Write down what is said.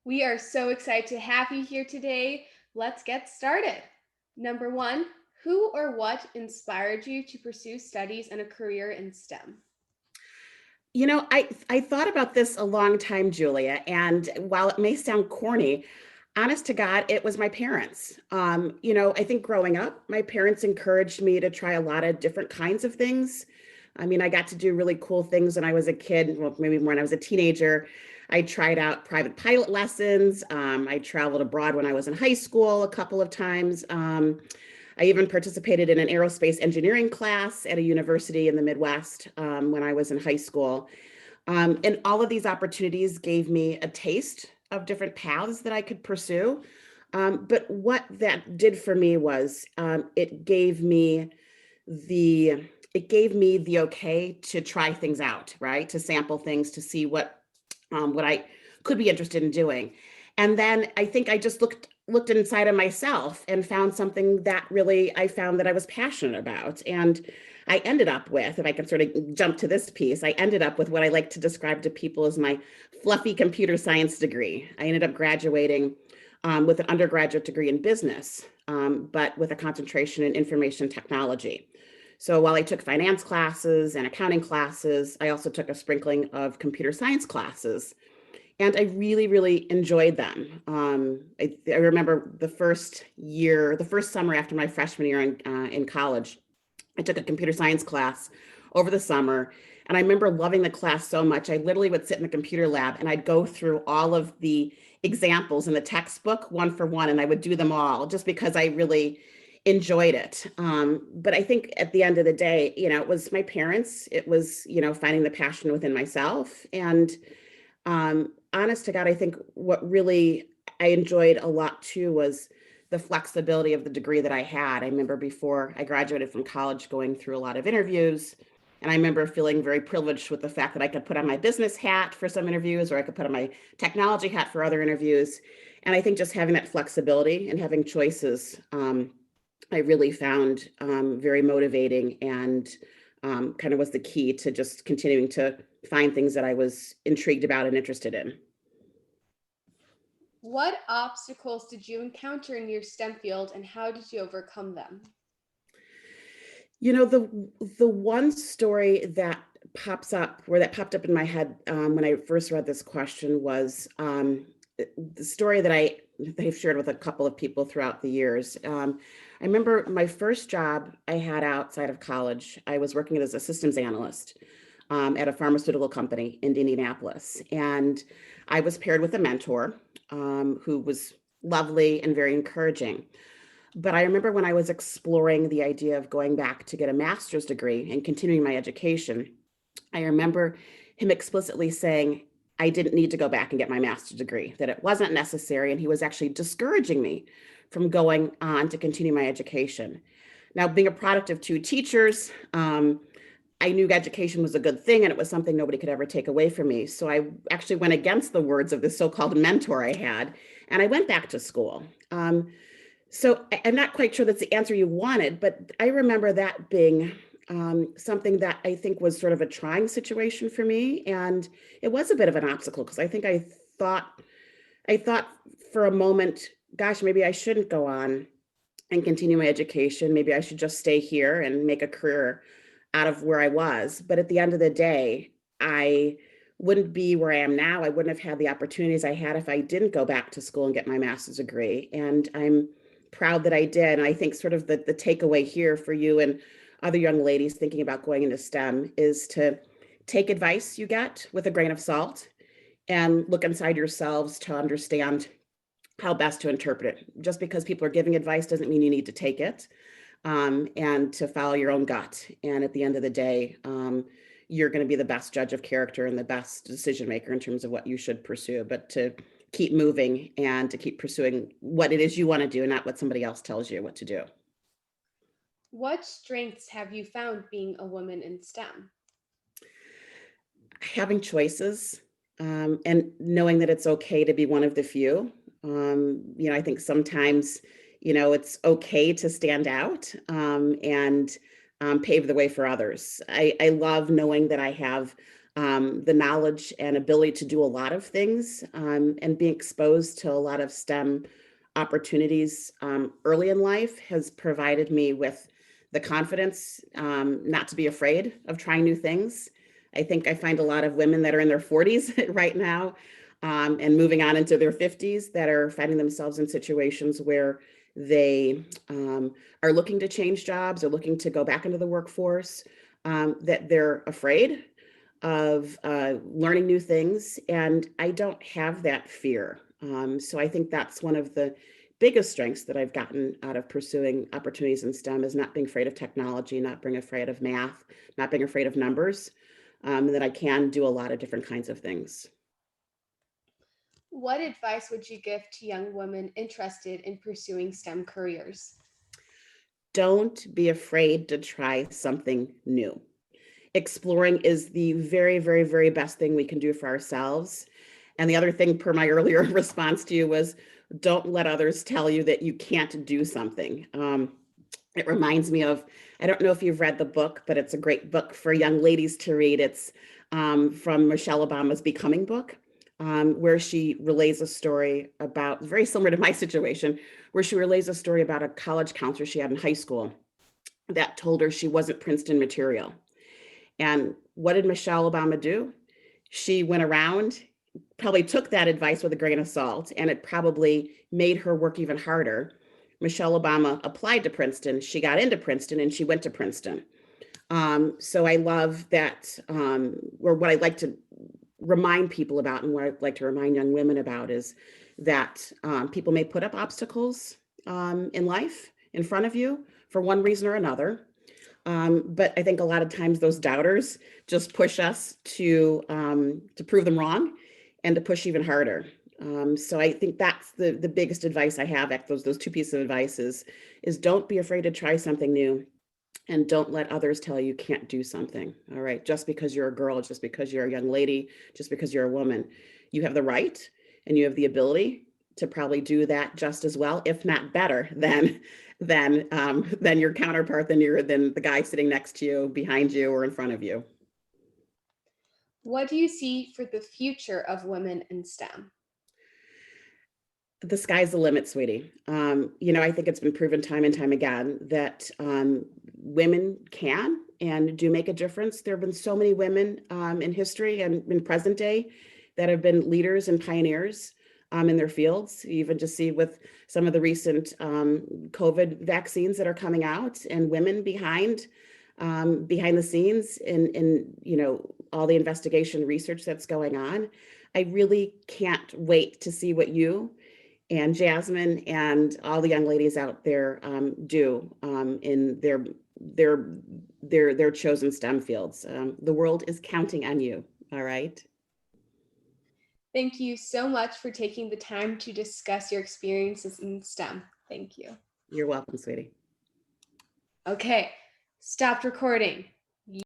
We are so excited to have you here today. Let's get started. Number one, who or what inspired you to pursue studies and a career in STEM? I thought about this a long time, Julia, and while it may sound corny, honest to God, it was my parents. I think growing up, my parents encouraged me to try a lot of different kinds of things. I mean, I got to do really cool things when I was a kid, well, maybe more when I was a teenager. I tried out private pilot lessons. I traveled abroad when I was in high school a couple of times. I even participated in an aerospace engineering class at a university in the Midwest when I was in high school. And all of these opportunities gave me a taste of different paths that I could pursue. But what that did for me was the it gave me the okay to try things out, right? To sample things, to see what I could be interested in doing. And then I think I just looked inside of myself and found something that really I found that I was passionate about. And I ended up with, if I can sort of jump to this piece, I ended up with what I like to describe to people as my fluffy computer science degree. I ended up graduating with an undergraduate degree in business, but with a concentration in information technology. So while I took finance classes and accounting classes, I also took a sprinkling of computer science classes. And I really, really enjoyed them. I remember the first summer after my freshman year in college, I took a computer science class over the summer. And I remember loving the class so much. I literally would sit in the computer lab and I'd go through all of the examples in the textbook one for one, and I would do them all just because I really enjoyed it. But I think at the end of the day, it was my parents, it was, finding the passion within myself. And honest to God, I think what really I enjoyed a lot too was the flexibility of the degree that I had. I remember before I graduated from college going through a lot of interviews. And I remember feeling very privileged with the fact that I could put on my business hat for some interviews, or I could put on my technology hat for other interviews. And I think just having that flexibility and having choices, I really found very motivating, and kind of was the key to just continuing to find things that I was intrigued about and interested in. What obstacles did you encounter in your STEM field and how did you overcome them? The one story that popped up in my head when I first read this question was the story that I've shared with a couple of people throughout the years. I remember my first job I had outside of college. I was working as a systems analyst at a pharmaceutical company in Indianapolis, and I was paired with a mentor who was lovely and very encouraging. But I remember when I was exploring the idea of going back to get a master's degree and continuing my education, I remember him explicitly saying I didn't need to go back and get my master's degree, that it wasn't necessary. And he was actually discouraging me from going on to continue my education. Now, being a product of two teachers, I knew education was a good thing and it was something nobody could ever take away from me. So I actually went against the words of this so called mentor I had, and I went back to school. I'm not quite sure that's the answer you wanted, but I remember that being something that I think was sort of a trying situation for me, and it was a bit of an obstacle because I think I thought for a moment, gosh, maybe I shouldn't go on and continue my education. Maybe I should just stay here and make a career out of where I was. But at the end of the day, I wouldn't be where I am now. I wouldn't have had the opportunities I had if I didn't go back to school and get my master's degree. And I'm proud that I did. And I think sort of the takeaway here for you and other young ladies thinking about going into STEM is to take advice you get with a grain of salt and look inside yourselves to understand how best to interpret it. Just because people are giving advice doesn't mean you need to take it, and to follow your own gut. And at the end of the day, you're going to be the best judge of character and the best decision maker in terms of what you should pursue, but to keep moving and to keep pursuing what it is you want to do and not what somebody else tells you what to do. What strengths have you found being a woman in STEM? Having choices, and knowing that it's okay to be one of the few. I think sometimes, it's okay to stand out, and pave the way for others. I love knowing that I have the knowledge and ability to do a lot of things, and being exposed to a lot of STEM opportunities early in life has provided me with the confidence not to be afraid of trying new things. I think I find a lot of women that are in their 40s right now, and moving on into their 50s, that are finding themselves in situations where they are looking to change jobs or looking to go back into the workforce, that they're afraid of learning new things. And I don't have that fear. So I think that's one of the biggest strengths that I've gotten out of pursuing opportunities in STEM, is not being afraid of technology, not being afraid of math, not being afraid of numbers, and that I can do a lot of different kinds of things. What advice would you give to young women interested in pursuing STEM careers? Don't be afraid to try something new. Exploring is the very, very, very best thing we can do for ourselves. And the other thing, per my earlier response to you, was don't let others tell you that you can't do something. It reminds me of, I don't know if you've read the book, but it's a great book for young ladies to read. It's from Michelle Obama's Becoming book, where she relays a story about, very similar to my situation, where she relays a story about a college counselor she had in high school that told her she wasn't Princeton material. And what did Michelle Obama do? She went around, probably took that advice with a grain of salt, and it probably made her work even harder. Michelle Obama applied to Princeton. She got into Princeton and she went to Princeton. So I love that, or what I like to remind people about, and what I'd like to remind young women about, is that people may put up obstacles in life in front of you for one reason or another. But I think a lot of times those doubters just push us to prove them wrong and to push even harder. So I think that's the biggest advice I have. Those two pieces of advice is don't be afraid to try something new, and don't let others tell you can't do something. All right, just because you're a girl, just because you're a young lady, just because you're a woman, you have the right and you have the ability to probably do that just as well, if not better, than your counterpart, than the guy sitting next to you, behind you, or in front of you. What do you see for the future of women in STEM? The sky's the limit, sweetie. I think it's been proven time and time again that women can and do make a difference. There have been so many women in history and in present day that have been leaders and pioneers in their fields. You even just see with some of the recent COVID vaccines that are coming out, and women behind the scenes in all the investigation research that's going on. I really can't wait to see what you and Jasmine and all the young ladies out there do in their chosen STEM fields. The world is counting on you. All right. Thank you so much for taking the time to discuss your experiences in STEM. Thank you. You're welcome, sweetie. Okay, stopped recording.